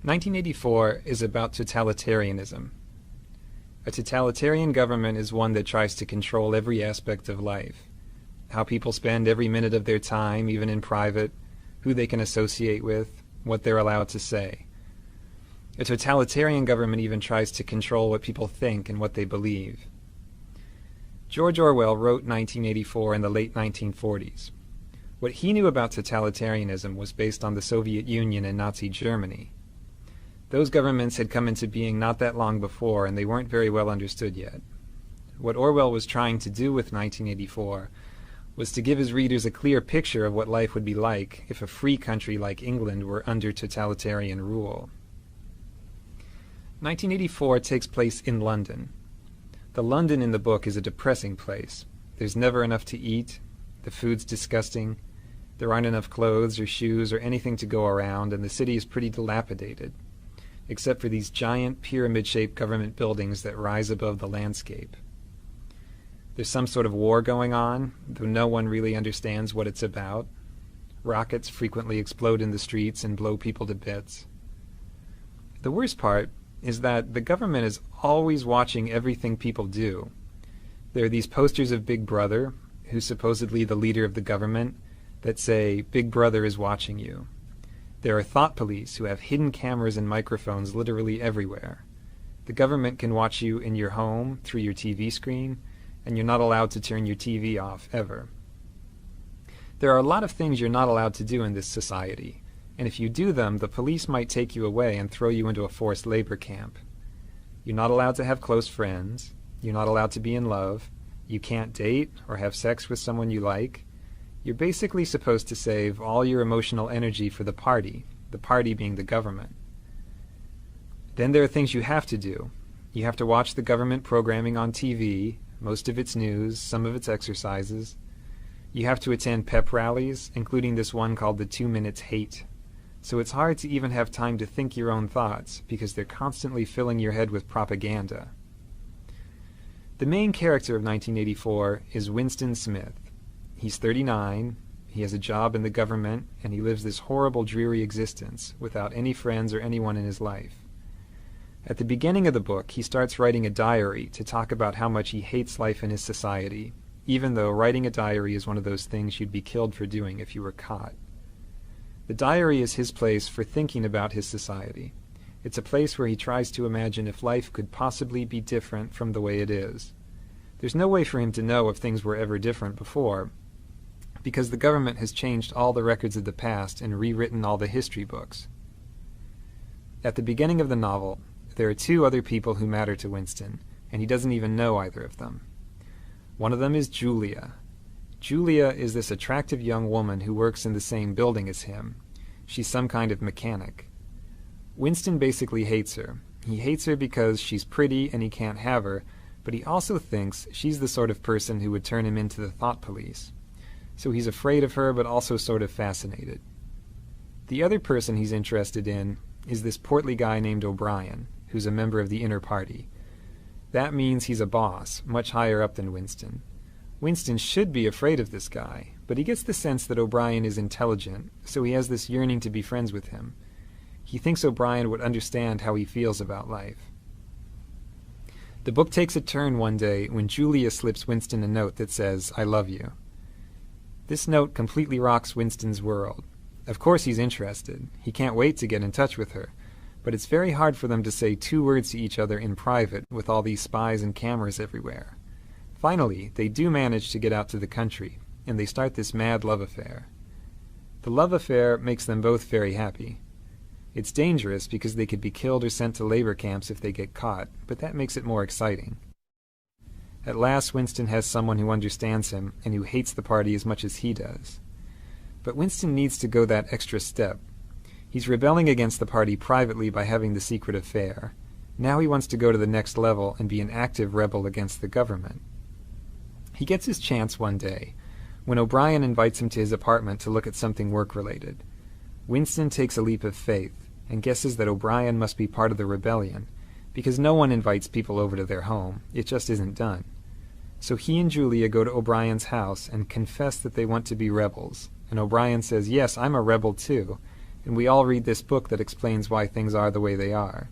1984 is about totalitarianism. A totalitarian government is one that tries to control every aspect of life. How people spend every minute of their time, even in private, who they can associate with, what they're allowed to say. A totalitarian government even tries to control what people think and what they believe. George Orwell wrote 1984 in the late 1940s. What he knew about totalitarianism was based on the Soviet Union and Nazi Germany. Those governments had come into being not that long before, and they weren't very well understood yet. What Orwell was trying to do with 1984 was to give his readers a clear picture of what life would be like if a free country like England were under totalitarian rule. 1984 takes place in London. The London in the book is a depressing place. There's never enough to eat, the food's disgusting, there aren't enough clothes or shoes or anything to go around, and the city is pretty dilapidated, except for these giant pyramid-shaped government buildings that rise above the landscape. There's some sort of war going on, though no one really understands what it's about. Rockets frequently explode in the streets and blow people to bits. The worst part is that the government is always watching everything people do. There are these posters of Big Brother, who's supposedly the leader of the government, that say, "Big Brother is watching you." There are thought police who have hidden cameras and microphones literally everywhere. The government can watch you in your home, through your TV screen, and you're not allowed to turn your TV off, ever. There are a lot of things you're not allowed to do in this society, and if you do them, the police might take you away and throw you into a forced labor camp. You're not allowed to have close friends, you're not allowed to be in love, you can't date or have sex with someone you like. You're basically supposed to save all your emotional energy for the party being the government. Then there are things you have to do. You have to watch the government programming on TV, most of its news, some of its exercises. You have to attend pep rallies, including this one called the 2 Minutes Hate. So it's hard to even have time to think your own thoughts, because they're constantly filling your head with propaganda. The main character of 1984 is Winston Smith. He's 39, he has a job in the government, and he lives this horrible, dreary existence without any friends or anyone in his life. At the beginning of the book, he starts writing a diary to talk about how much he hates life in his society, even though writing a diary is one of those things you'd be killed for doing if you were caught. The diary is his place for thinking about his society. It's a place where he tries to imagine if life could possibly be different from the way it is. There's no way for him to know if things were ever different before, because the government has changed all the records of the past and rewritten all the history books. At the beginning of the novel, there are two other people who matter to Winston, and he doesn't even know either of them. One of them is Julia. Julia is this attractive young woman who works in the same building as him. She's some kind of mechanic. Winston basically hates her. He hates her because she's pretty and he can't have her, but he also thinks she's the sort of person who would turn him into the thought police. So he's afraid of her, but also sort of fascinated. The other person he's interested in is this portly guy named O'Brien, who's a member of the inner party. That means he's a boss, much higher up than Winston. Winston should be afraid of this guy, but he gets the sense that O'Brien is intelligent, so he has this yearning to be friends with him. He thinks O'Brien would understand how he feels about life. The book takes a turn one day when Julia slips Winston a note that says, "I love you." This note completely rocks Winston's world. Of course he's interested. He can't wait to get in touch with her. But it's very hard for them to say 2 words to each other in private with all these spies and cameras everywhere. Finally, they do manage to get out to the country, and they start this mad love affair. The love affair makes them both very happy. It's dangerous because they could be killed or sent to labor camps if they get caught, but that makes it more exciting. At last, Winston has someone who understands him and who hates the party as much as he does. But Winston needs to go that extra step. He's rebelling against the party privately by having the secret affair. Now he wants to go to the next level and be an active rebel against the government. He gets his chance one day, when O'Brien invites him to his apartment to look at something work-related. Winston takes a leap of faith and guesses that O'Brien must be part of the rebellion, because no one invites people over to their home. It just isn't done. So he and Julia go to O'Brien's house and confess that they want to be rebels, and O'Brien says, "Yes, I'm a rebel too," and we all read this book that explains why things are the way they are.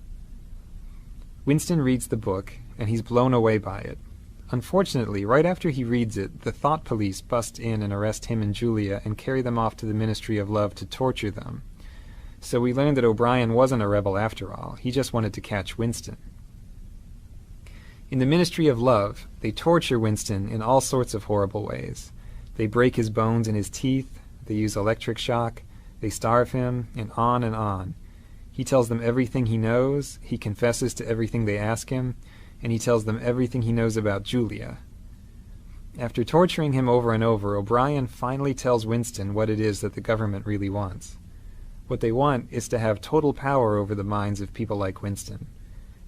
Winston reads the book, and he's blown away by it. Unfortunately, right after he reads it, the thought police bust in and arrest him and Julia and carry them off to the Ministry of Love to torture them. So we learned that O'Brien wasn't a rebel after all. He just wanted to catch Winston. In the Ministry of Love, they torture Winston in all sorts of horrible ways. They break his bones in his teeth, they use electric shock, they starve him, and on and on. He tells them everything he knows, he confesses to everything they ask him, and he tells them everything he knows about Julia. After torturing him over and over, O'Brien finally tells Winston what it is that the government really wants. What they want is to have total power over the minds of people like Winston.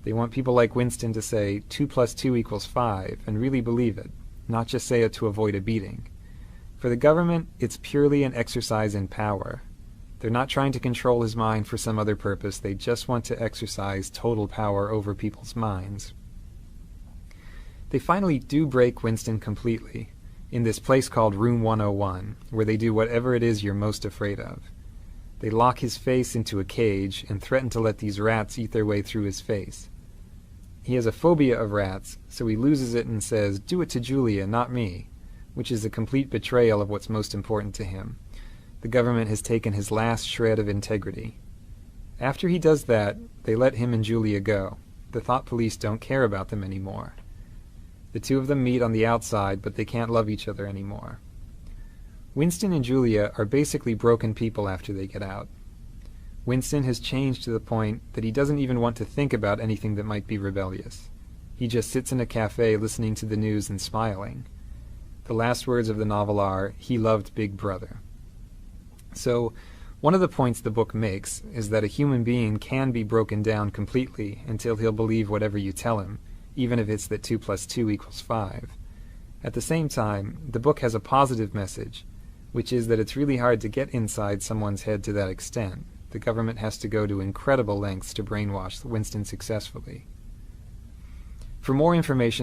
They want people like Winston to say 2 + 2 = 5 and really believe it, not just say it to avoid a beating. For the government, it's purely an exercise in power. They're not trying to control his mind for some other purpose. They just want to exercise total power over people's minds. They finally do break Winston completely, in this place called Room 101, where they do whatever it is you're most afraid of. They lock his face into a cage and threaten to let these rats eat their way through his face. He has a phobia of rats, so he loses it and says, "Do it to Julia, not me," which is a complete betrayal of what's most important to him. The government has taken his last shred of integrity. After he does that, they let him and Julia go. The thought police don't care about them anymore. The two of them meet on the outside, but they can't love each other anymore. Winston and Julia are basically broken people after they get out. Winston has changed to the point that he doesn't even want to think about anything that might be rebellious. He just sits in a cafe listening to the news and smiling. The last words of the novel are, "He loved Big Brother." So, one of the points the book makes is that a human being can be broken down completely until he'll believe whatever you tell him, even if it's that 2 + 2 = 5. At the same time, the book has a positive message, which is that it's really hard to get inside someone's head to that extent. The government has to go to incredible lengths to brainwash Winston successfully. For more information